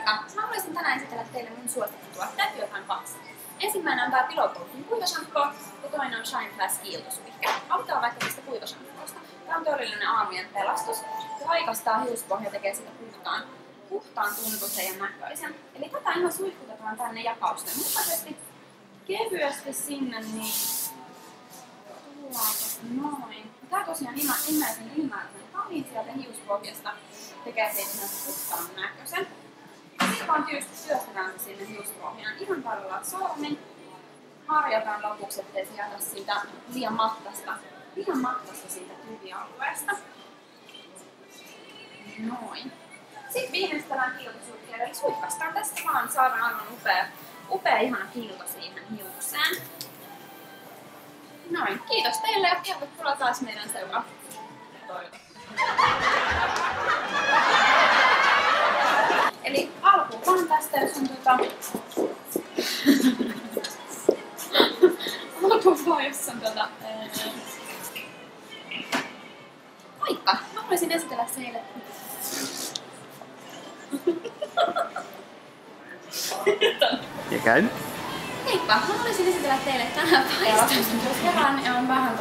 Moikka! Mä haluaisin tänään esitellä teille mun suosikkituotteet, joita on kaksi. Ensimmäinen on tää Pilotoukin kuivashampoo ja toinen on Shine Flash kiiltosuihke. Aloitetaan vaikka tästä kuivashampoosta. Tää on todellinen aamujen pelastus ja haikastaa hiuspohja, tekee sitä puhtaan tuntuisen ja näköisen. Eli tätä ihan suihkutetaan tänne jakausten mukaisesti. Kevyesti sinne, niin noin. Tää tosiaan imee talin sieltä hiuspohjasta, tekee siitä puhtaan näköisen. Sitten vaan työstetään sinne hiuspohjaan ihan parilla sormin. Harjataan lopuksi, ettei se jätä siitä liian mattasta siitä tyvialueesta. Noin. Sitten viimeistellään kiiltosuihkeella, eli suihkastaan tästä vaan, saadaan aivan upea ihana kiilto siihen hiukseen. Noin, kiitos teille ja tervetuloa taas meidän seuraavaan. Eli alkuun tästä, jos on Moikka! Mä haluaisin esitellä teille. Ja käyn. Heippa! Mä haluaisin esitellä teille tänään paistamista. Kerran on vähän